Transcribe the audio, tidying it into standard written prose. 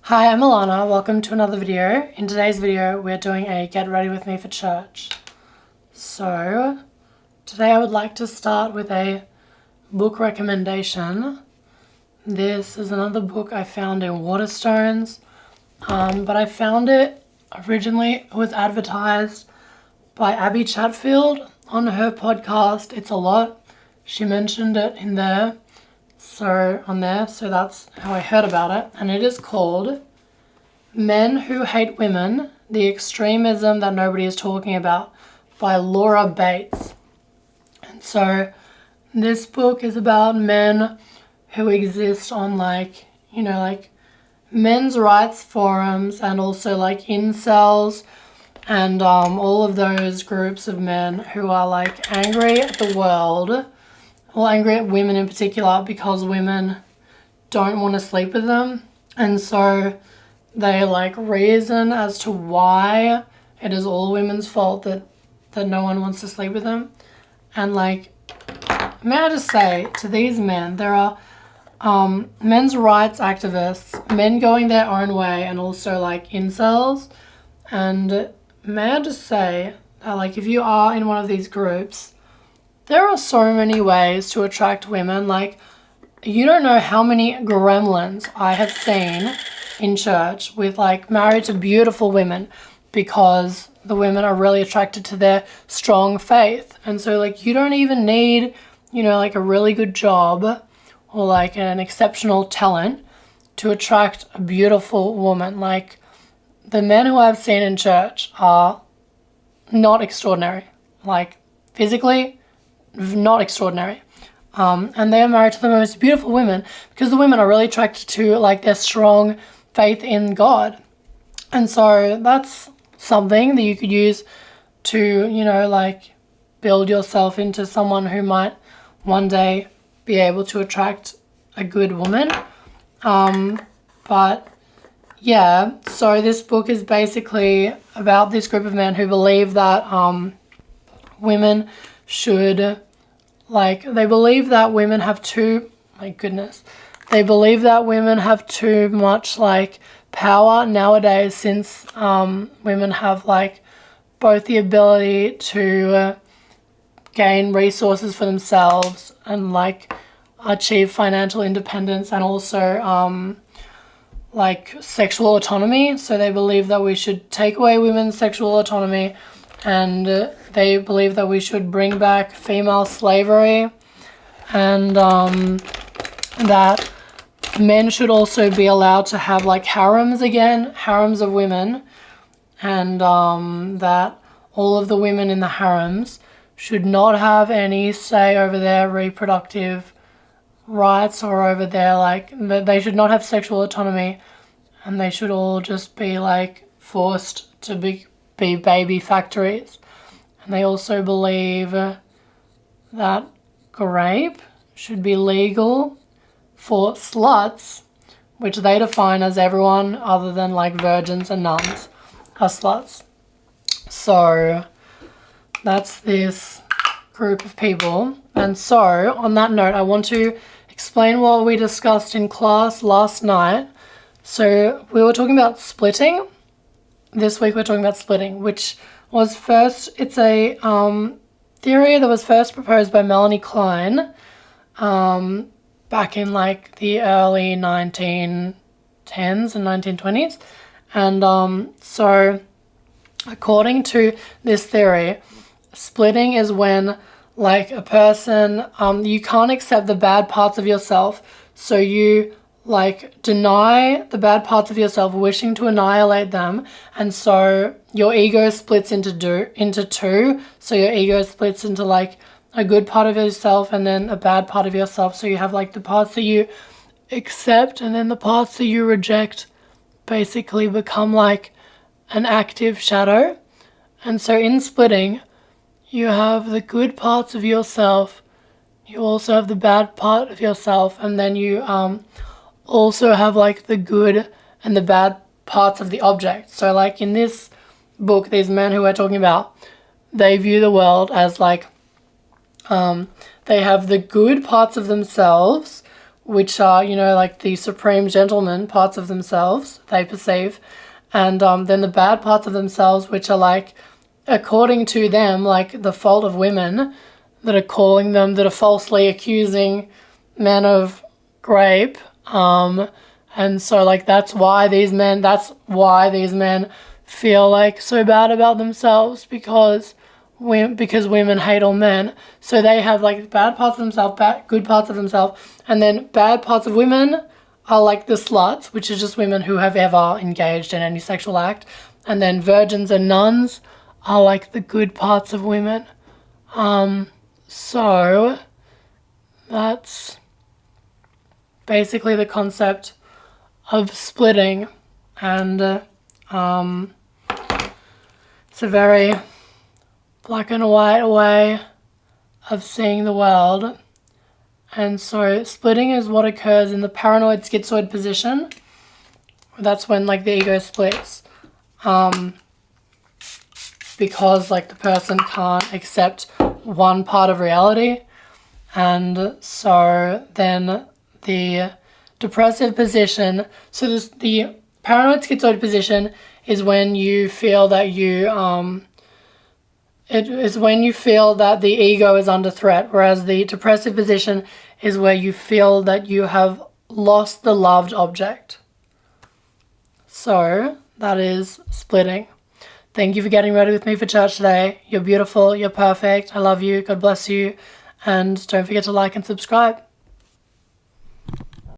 Hi, I'm Alana. Welcome to another video. In today's video, we're doing a get ready with me for church. So, today I would like to start with a book recommendation. This is another book I found in Waterstones, but I found it originally, it was advertised by Abby Chatfield on her podcast, It's a Lot. She mentioned it in there. So that's how I heard about it, and it is called Men Who Hate Women, The Extremism That Nobody is Talking About by Laura Bates. And so this book is about men who exist on men's rights forums and also like incels and all of those groups of men who are angry at the world. Well, angry at women in particular because women don't want to sleep with them. And so they reason as to why it is all women's fault that no one wants to sleep with them. And may I just say to these men, there are men's rights activists, men going their own way, and also incels. And may I just say that if you are in one of these groups, there are so many ways to attract women. You don't know how many gremlins I have seen in church with married to beautiful women because the women are really attracted to their strong faith. And so you don't even need, a really good job or an exceptional talent to attract a beautiful woman. The men who I've seen in church are not extraordinary. Physically, not extraordinary. And they are married to the most beautiful women because the women are really attracted to their strong faith in God. And so that's something that you could use to, build yourself into someone who might one day be able to attract a good woman. But yeah, so this book is basically about this group of men who believe that women should they believe that women have they believe that women have too much power nowadays, since women have both the ability to gain resources for themselves and achieve financial independence and also sexual autonomy. So they believe that we should take away women's sexual autonomy, and they believe that we should bring back female slavery, and that men should also be allowed to have harems again, harems of women, and that all of the women in the harems should not have any say over their reproductive rights or over their they should not have sexual autonomy, and they should all just be forced to be baby factories. And they also believe that rape should be legal for sluts, which they define as everyone other than virgins and nuns are sluts. So that's this group of people. And so on that note, I want to explain what we discussed in class last night. So we were talking about splitting. This week we're talking about splitting, which was it's a theory that was first proposed by Melanie Klein back in the early 1910s and 1920s. And so according to this theory, splitting is when a person, you can't accept the bad parts of yourself, so you deny the bad parts of yourself, wishing to annihilate them, and so your ego splits into two. So your ego splits into a good part of yourself and then a bad part of yourself. So you have the parts that you accept, and then the parts that you reject basically become an active shadow. And so in splitting, you have the good parts of yourself, you also have the bad part of yourself, and then you also have the good and the bad parts of the object. So in this book, these men who we're talking about, they view the world as they have the good parts of themselves, which are, you know, like the supreme gentleman parts of themselves, they perceive. And then the bad parts of themselves, which are like, according to them, like the fault of women, that are calling them, that are falsely accusing men of rape. And so like that's why these men feel like so bad about themselves, because women hate all men. So they have like bad parts of themselves, good parts of themselves, and then bad parts of women are like the sluts, which is just women who have ever engaged in any sexual act. And then virgins and nuns are like the good parts of women. So that's basically the concept of splitting, and it's a very black and white way of seeing the world. And so splitting is what occurs in the paranoid schizoid position. That's when like the ego splits, because like the person can't accept one part of reality. And so then the depressive position, so this, the paranoid schizoid position is when you feel that it is when you feel that the ego is under threat, whereas the depressive position is where you feel that you have lost the loved object. So that is splitting. Thank you for getting ready with me for church today. You're beautiful, you're perfect, I love you, God bless you, and don't forget to like and subscribe.